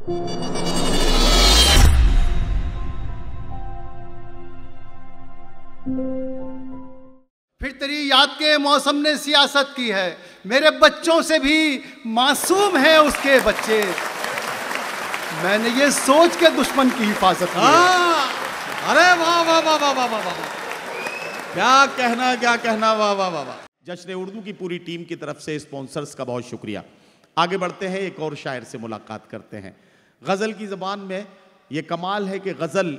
फिर तेरी याद के मौसम ने सियासत की है, मेरे बच्चों से भी मासूम है उसके बच्चे। मैंने ये सोच के दुश्मन की हिफाजत की है। अरे वाह वाह वाह वाह वाह वाह, क्या कहना, वाह वाह वाह वाह। जश्न उर्दू की पूरी टीम की तरफ से स्पॉन्सर्स का बहुत शुक्रिया। आगे बढ़ते हैं, एक और शायर से मुलाकात करते हैं। गज़ल की ज़बान में ये कमाल है कि गज़ल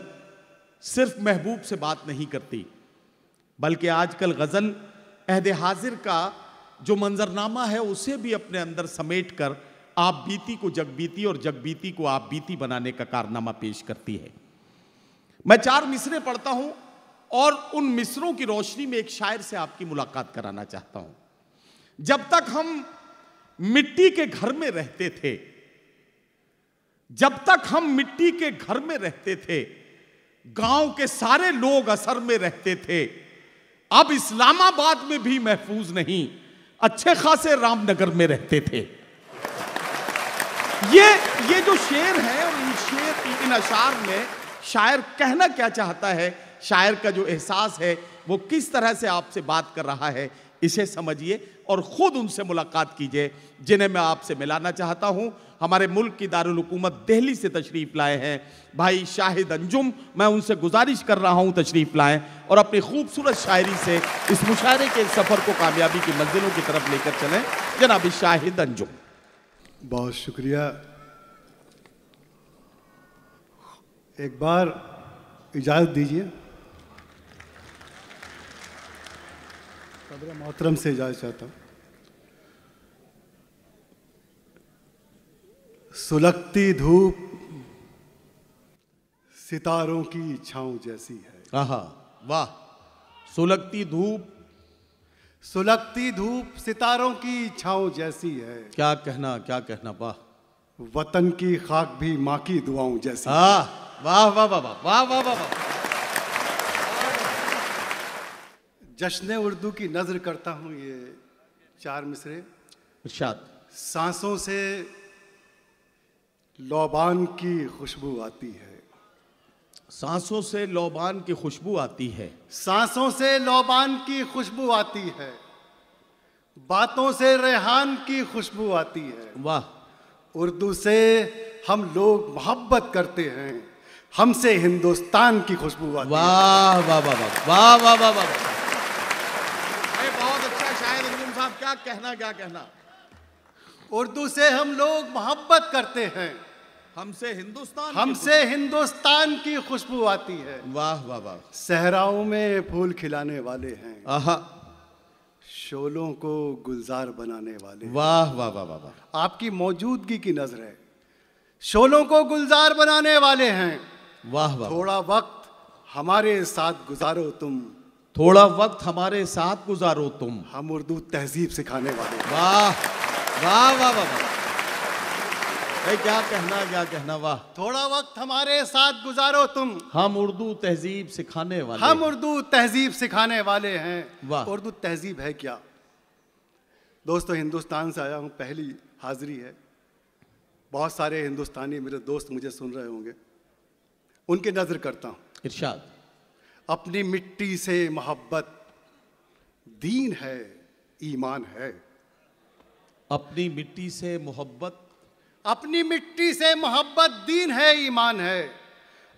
सिर्फ महबूब से बात नहीं करती, बल्कि आजकल गज़ल अहद हाजिर का जो मंजरनामा है उसे भी अपने अंदर समेट कर आप बीती को जगबीती और जगबीती को आप बीती बनाने का कारनामा पेश करती है। मैं 4 मिसरे पढ़ता हूं और उन मिसरों की रोशनी में एक शायर से आपकी मुलाकात कराना चाहता हूं। जब तक हम मिट्टी के घर में रहते थे, जब तक हम मिट्टी के घर में रहते थे, गांव के सारे लोग असर में रहते थे। अब इस्लामाबाद में भी महफूज नहीं, अच्छे खासे रामनगर में रहते थे। ये जो शेर है और इन अशार में शायर कहना क्या चाहता है, शायर का जो एहसास है वो किस तरह से आपसे बात कर रहा है, इसे समझिए और खुद उनसे मुलाकात कीजिए जिन्हें मैं आपसे मिलाना चाहता हूं। हमारे मुल्क की दारुल हुकूमत दिल्ली से तशरीफ लाए हैं भाई शाहिद अंजुम। मैं उनसे गुजारिश कर रहा हूं तशरीफ लाएं और अपनी खूबसूरत शायरी से इस मुशायरे के सफर को कामयाबी की मंजिलों की तरफ लेकर चलें। जनाब शाहिद अंजुम। बहुत शुक्रिया। एक बार इजाज़त दीजिए, सदर मोहतरम से इजाज़त चाहता हूँ। सुलगती धूप सितारों की छाँव जैसी है। आहा वाह, सुलगती धूप सितारों की छाँव जैसी है। क्या कहना वाह। वतन की खाक भी माँ की दुआओं जैसी। वाह वाह वाह वाह वाह वाह वाह। जश्न उर्दू की नज़र करता हूँ ये 4 मिसरे। इरशाद। सांसों से लौबान की खुशबू आती है। सांसों से लौबान की खुशबू आती है। सांसों से लौबान की खुशबू आती है, बातों से रेहान की खुशबू आती है। वाह। उर्दू से हम लोग मोहब्बत करते हैं, हमसे हिंदुस्तान की खुशबू आती है। वाह वाह वाह वाह वाह वाह वाह। अरे बहुत अच्छा शायद अंजुम साहब, क्या कहना। उर्दू से हम लोग मोहब्बत करते हैं, हमसे हिंदुस्तान की खुशबू आती है। वाह वाह वाह। सहराओं में फूल खिलाने वाले हैं, आहा। शोलों को गुलजार बनाने वाले। वाह वाह वाह वाह। आपकी मौजूदगी की नजर है, शोलों को गुलजार बनाने वाले हैं। वाह वाह। थोड़ा वक्त हमारे साथ गुजारो तुम, थोड़ा वक्त हमारे साथ गुजारो तुम, हम उर्दू तहजीब सिखाने वाले। वाह वाह वाह वाह। क्या कहना वाह। थोड़ा वक्त हमारे साथ गुजारो तुम, हम उर्दू तहजीब सिखाने वाले। हम उर्दू तहजीब सिखाने वाले हैं। वाह। उर्दू तहजीब है क्या दोस्तों? हिंदुस्तान से आया हूँ, पहली हाजिरी है। बहुत सारे हिंदुस्तानी मेरे दोस्त मुझे सुन रहे होंगे, उनकी नजर करता हूँ। इरशाद। अपनी मिट्टी से मोहब्बत दीन है, ईमान है। अपनी मिट्टी से मोहब्बत, अपनी मिट्टी से मोहब्बत दीन है, ईमान है।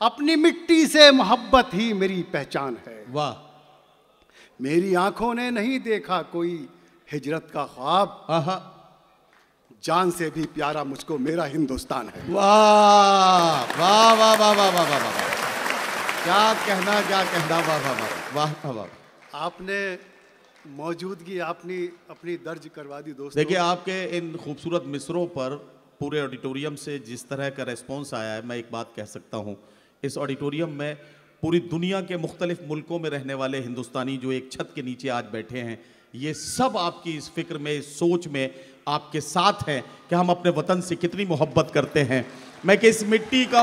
अपनी मिट्टी से मोहब्बत ही मेरी पहचान है। वाह। मेरी आंखों ने नहीं देखा कोई हिजरत का ख्वाब, आहा। जान से भी प्यारा मुझको मेरा हिंदुस्तान है। वाह वाह वाह वाह वाह वाह वाह। क्या कहना वाह वाह वाह वाह। आपने मौजूदगी अपनी दर्ज करवा दी दोस्तों। देखिए, आपके इन खूबसूरत मिसरों पर पूरे ऑडिटोरियम से जिस तरह का रेस्पॉन्स आया है, मैं एक बात कह सकता हूँ, इस ऑडिटोरियम में पूरी दुनिया के मुख्तलिफ मुल्कों में रहने वाले हिंदुस्तानी जो एक छत के नीचे आज बैठे हैं, ये सब आपकी इस फिक्र में, इस सोच में आपके साथ हैं कि हम अपने वतन से कितनी मोहब्बत करते हैं। मैं किस मिट्टी का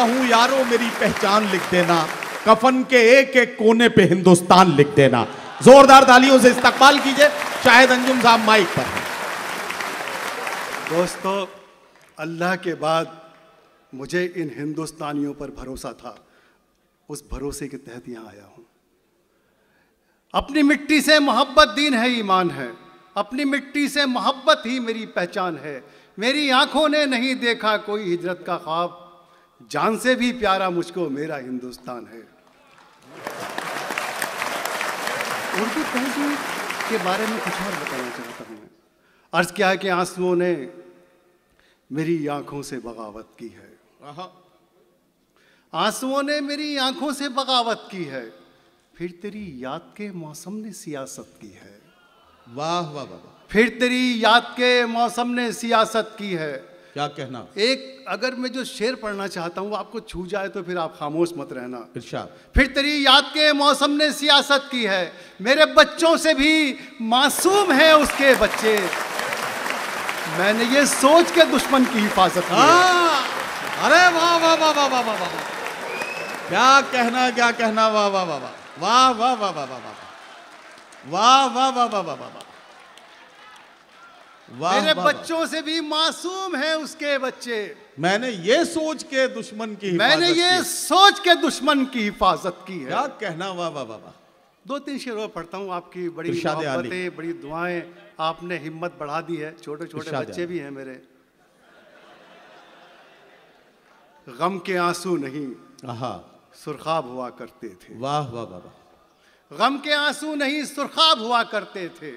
हूँ यारो, मेरी पहचान लिख देना, कफन के एक एक कोने पे हिंदुस्तान लिख देना। जोरदार तालियों से इस्तकबाल कीजिए शाहिद अंजुम साहब, माइक पर। दोस्तों, अल्लाह के बाद मुझे इन हिंदुस्तानियों पर भरोसा था, उस भरोसे के तहत यहाँ आया हूँ। अपनी मिट्टी से मोहब्बत दीन है, ईमान है। अपनी मिट्टी से मोहब्बत ही मेरी पहचान है। मेरी आंखों ने नहीं देखा कोई हिजरत का ख्वाब, जान से भी प्यारा मुझको मेरा हिंदुस्तान है। उर्दू तहजीब के बारे में कुछ और बताना चाहता हूँ। अर्ज किया है कि आंसुओं ने मेरी आंखों से बगावत की है, आंसुओं ने मेरी आंखों से बगावत की है, फिर तेरी याद के मौसम ने सियासत की है। वाह वाह वाह। फिर तेरी याद के मौसम ने सियासत की है। क्या कहना? एक अगर मैं जो शेर पढ़ना चाहता हूँ वो आपको छू जाए तो फिर आप खामोश मत रहना। इरशाद। फिर तेरी याद के मौसम ने सियासत की है, मेरे बच्चों से भी मासूम है उसके बच्चे। मैंने ये सोच के दुश्मन की हिफाजत की है। अरे वाह वाह वाह वाह वाह वाह वाह, क्या कहना क्या कहना, वाह वाह वाह वाह वाह वाह वाह वाह वाह वाह वाह वाह वाह वाह। मेरे बच्चों से भी मासूम है उसके बच्चे। मैंने ये सोच के दुश्मन की मैंने ये सोच के दुश्मन की हिफाजत की है। क्या कहना, वाह वाह वाह वाह। दो तीन शेर और पढ़ता हूँ। आपकी बड़ी मोहब्बतें, बड़ी दुआएं, आपने हिम्मत बढ़ा दी है। छोटे छोटे बच्चे भी हैं मेरे। गम के आंसू नहीं सुरखाब हुआ करते थे। वाह वाह वाह। गम के आंसू नहीं सुरखाब हुआ करते थे,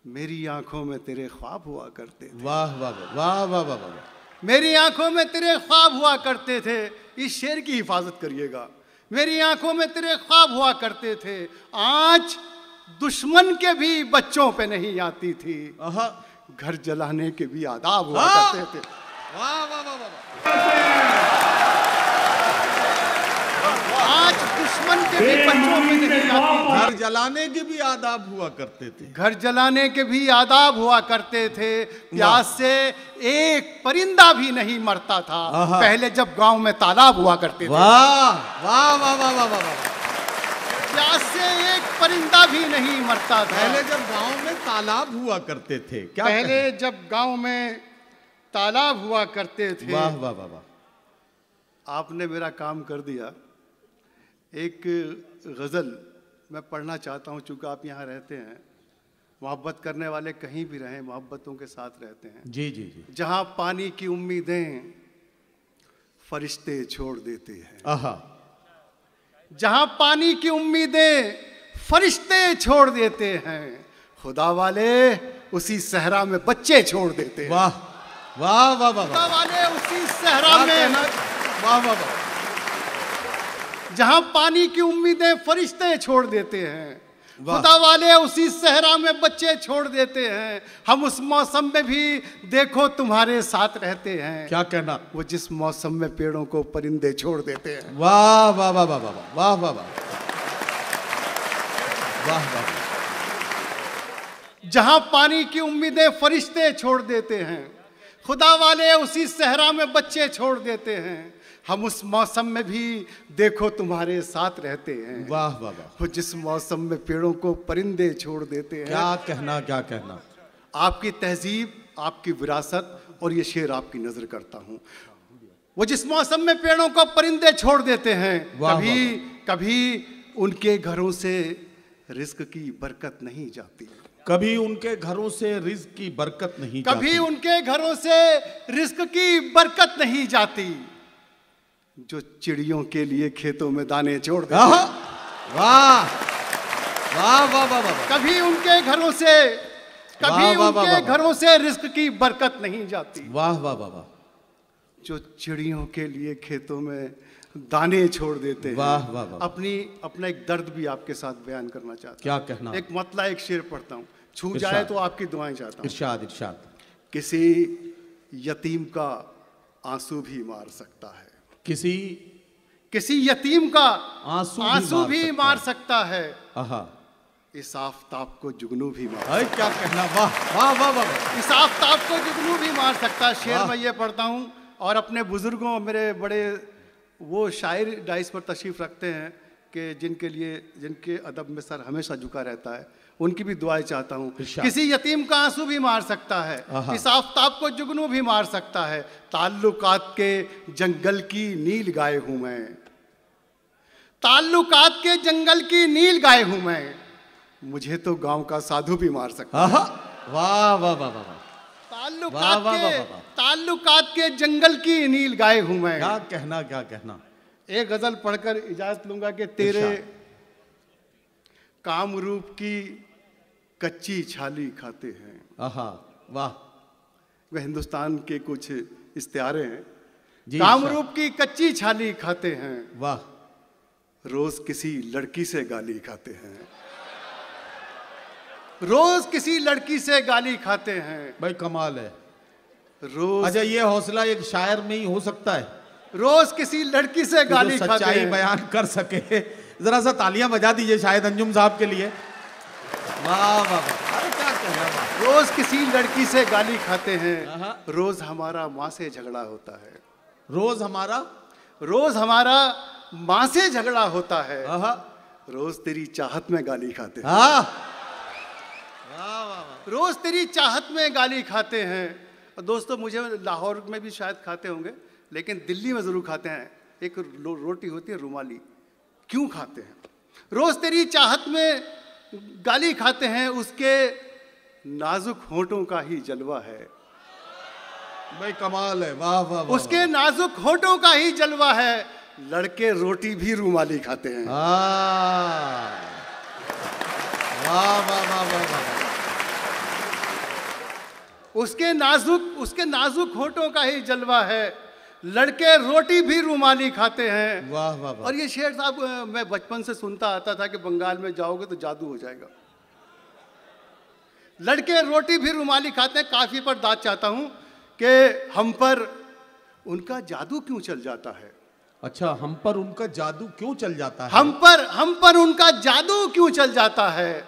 मेरी आंखों में तेरे ख्वाब हुआ करते थे। वाह वाह वाह वाह वाह वाह। मेरी आंखों में तेरे ख्वाब हुआ करते थे। इस शेर की हिफाजत करिएगा। मेरी आंखों में तेरे ख्वाब हुआ करते थे, आज दुश्मन के भी बच्चों पे नहीं आती थी। घर जलाने के भी आदाब हुआ करते थे। वाह वाह वाह वाह। आज दुश्मन के भी बच्चों में नहीं आती थी। घर जलाने के भी आदाब हुआ करते थे। घर जलाने के भी आदाब हुआ करते थे। प्यास से एक परिंदा भी नहीं मरता था पहले जब गांव में तालाब हुआ करते थे। वाह वाह वाह वाह वाह वाह। प्यास से एक परिंदा भी नहीं मरता था पहले जब गांव में तालाब हुआ करते थे। क्या पहले जब गांव में तालाब हुआ करते थे। वाह वाह वाह वाह। आपने मेरा काम कर दिया। एक गज़ल मैं पढ़ना चाहता हूँ, चूँकि आप यहाँ रहते हैं। मोहब्बत करने वाले कहीं भी रहें, मोहब्बतों के साथ रहते हैं। जी जी जी। जहाँ पानी की उम्मीदें फरिश्ते छोड़ देते हैं। जहाँ पानी की उम्मीदें फरिश्ते छोड़ देते हैं, खुदा वाले उसी सहरा में बच्चे छोड़ देते हैं। वाह वाह वाह वाह। खुदा वाले उसी सहरा में, वाह वाह वाह। जहाँ पानी की उम्मीदें फरिश्ते छोड़ देते हैं, खुदा वाले उसी सहरा में बच्चे छोड़ देते हैं। हम उस मौसम में भी देखो तुम्हारे साथ रहते हैं। क्या कहना? वो जिस मौसम में पेड़ों को परिंदे छोड़ देते हैं। वाह वाह वाह वाह वाह वाह वाह वाह वाह वाह। जहाँ पानी की उम्मीदें फरिश्ते छोड़ देते हैं, खुदा वाले उसी सहरा में बच्चे छोड़ देते हैं। हम उस मौसम में भी देखो तुम्हारे साथ रहते हैं। वाह वाह वाह। वो जिस मौसम में पेड़ों को परिंदे छोड़ देते हैं। क्या कहना क्या कहना। आपकी तहजीब, आपकी विरासत और ये शेर आपकी नजर करता हूँ। वो जिस मौसम में पेड़ों को परिंदे छोड़ देते हैं, कभी कभी उनके घरों से रिज्क की बरकत नहीं जाती। कभी उनके घरों से रिज्क की बरकत नहीं जाती। कभी उनके घरों से रिज्क की बरकत नहीं जाती, जो चिड़ियों के लिए खेतों में दाने छोड़ देते हैं। वाह वाह वाह वाह वाह। कभी उनके घरों से, कभी उनके घरों से रिज्क की बरकत नहीं जाती। वाह वाह वाह वाह। जो चिड़ियों के लिए खेतों में दाने छोड़ देते हैं। वाह वाह वाह। अपना एक दर्द भी आपके साथ बयान करना चाहता हूँ। क्या कहना? एक मतला एक शेर पढ़ता हूँ, छू जाए तो आपकी दुआएं चाहता हूँ। इरशाद इरशाद। किसी यतीम का आंसू भी मार सकता है। किसी यतीम का आंसू भी मार सकता है। इस आफताब को जुगनू भी मार। क्या कहना? वाह वाह वाह वाह। इस आफताब को जुगनू भी मार सकता है। शेर मैं ये पढ़ता हूँ और अपने बुजुर्गों, मेरे बड़े वो शायर डाइस पर तशरीफ़ रखते हैं कि जिनके अदब में सर हमेशा झुका रहता है, उनकी भी दुआएं चाहता हूँ। इरशाद। किसी यतीम का आंसू भी मार सकता है, आहा। इस आफताब को जुगनू भी मार सकता है। ताल्लुकात के जंगल की नील गाय हूं मैं, ताल्लुकात के जंगल की नील गाय हूं मैं, मुझे तो गांव का साधु भी मार सकता है। वाह वाह वाह वाह, ताल्लुकात के जंगल की नील गाय हूं मैं। क्या कहना क्या कहना। एक गजल पढ़कर इजाजत लूंगा कि तेरे कामरूप की कच्ची छाली खाते हैं। आहा वाह। वह हिंदुस्तान के कुछ इस्तिहारे हैं। जी, कामरूप की कच्ची छाली खाते हैं, वाह। रोज किसी लड़की से गाली खाते हैं, रोज किसी लड़की से गाली खाते हैं। भाई कमाल है। रोज अच्छा, ये हौसला एक शायर में ही हो सकता है, रोज किसी लड़की से गाली खाते सच्चाई हैं। बयान कर सके। जरा सा तालियां बजा दीजिए शायद अंजुम साहब के लिए। वाह वाह वाह, अरे क्या कहना। वाह। रोज किसी लड़की से गाली खाते हैं, रोज हमारा माँ से झगड़ा होता है, रोज हमारा माँ से झगड़ा होता है, आहा। रोज तेरी चाहत में गाली खाते हैं। हाँ। रोज तेरी चाहत में गाली खाते हैं। और दोस्तों, मुझे लाहौर में भी शायद खाते होंगे, लेकिन दिल्ली में जरूर खाते हैं। एक रोटी होती है रुमाली, क्यों खाते हैं? रोज तेरी चाहत में गाली खाते हैं, उसके नाजुक होंठों का ही जलवा है। भाई कमाल है। वाह वाह वाह। उसके नाजुक होंठों का ही जलवा है, लड़के रोटी भी रुमाली खाते हैं। वाह वाह वाह वाह वाह। उसके नाजुक होंठों का ही जलवा है, लड़के रोटी भी रुमाली खाते हैं। वाह वाह वाह। और ये शेर साहब मैं बचपन से सुनता आता था कि बंगाल में जाओगे तो जादू हो जाएगा। लड़के रोटी भी रुमाली खाते हैं। काफी पर दाद चाहता हूं कि हम पर उनका जादू क्यों चल जाता है। अच्छा, हम पर उनका जादू क्यों चल जाता है? हम पर उनका जादू क्यों चल जाता है,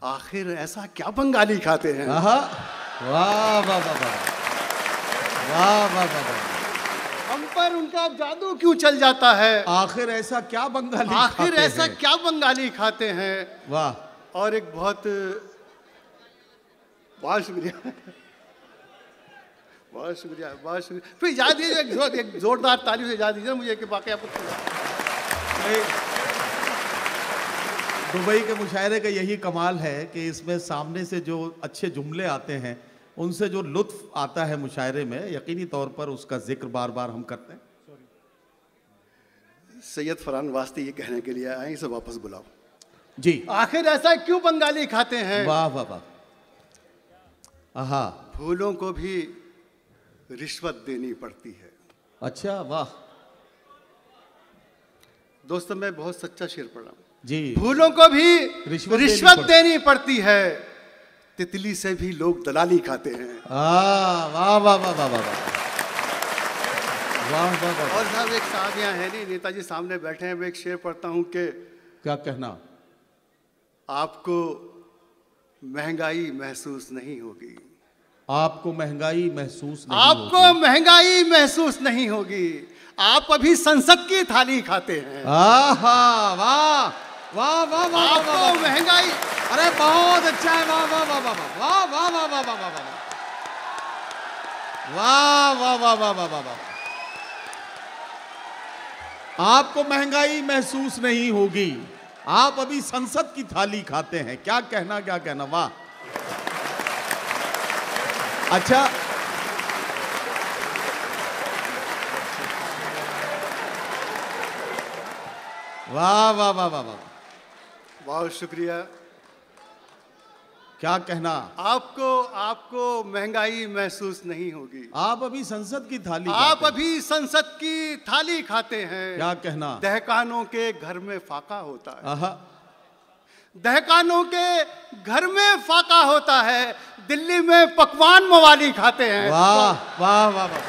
आखिर ऐसा क्या बंगाली खाते हैं। वाह वाह वाह वाह वाह वाह वाह। हम पर उनका जादू क्यों चल जाता है, आखिर ऐसा क्या बंगाली खाते हैं। वाह। और एक बहुत शुक्रिया, बहुत शुक्रिया। फिर याद दीजिए, एक जोरदार ताली से याद दीजिए मुझे कि बाकी आपको। दुबई के मुशायरे का यही कमाल है कि इसमें सामने से जो अच्छे जुमले आते हैं, उनसे जो लुत्फ आता है मुशायरे में, यकीनी तौर पर उसका जिक्र बार बार हम करते हैं। सैयद फरहान वास्ते ये कहने के लिए आए, इसे वापस बुलाओ जी। आखिर ऐसा क्यों बंगाली खाते हैं। वाह वाह वाह। आहा। फूलों को भी रिश्वत देनी पड़ती है। अच्छा, वाह। दोस्तों, मैं बहुत सच्चा शेर पढ़ा जी। फूलों को भी रिश्वत देनी पड़ती है, तितली से भी लोग दलाली खाते हैं। वाह वाह वाह वाह वाह वाह वाह। और साहब, एक साहब यहाँ है नहीं, नेताजी सामने बैठे हैं। मैं एक शेर पढ़ता हूँ कि क्या कहना। आपको महंगाई महसूस नहीं होगी, आपको महंगाई महसूस नहीं आपको होगी। महंगाई महसूस नहीं होगी, आप अभी संसद की थाली खाते हैं। आहा, वाह वाह वाह वाह। आपको महंगाई, अरे बहुत अच्छा है। वाह वाह वाह वाह वाह वाह वाह वाह वाह वाह वाह वाह वाह वाह वाह वाह वाह। आपको महंगाई महसूस नहीं होगी, आप अभी संसद की थाली खाते हैं। क्या कहना क्या कहना। वाह। अच्छा, वाह वाह वाह वाह वाह। बहुत शुक्रिया। क्या कहना। आपको महंगाई महसूस नहीं होगी, आप अभी संसद की थाली आप अभी संसद की थाली खाते हैं। क्या कहना। दहकानों के घर में फाका होता है। आहा। दहकानों के घर में फाका होता है, दिल्ली में पकवान मवाली खाते हैं। वाह वाह वाह वाह।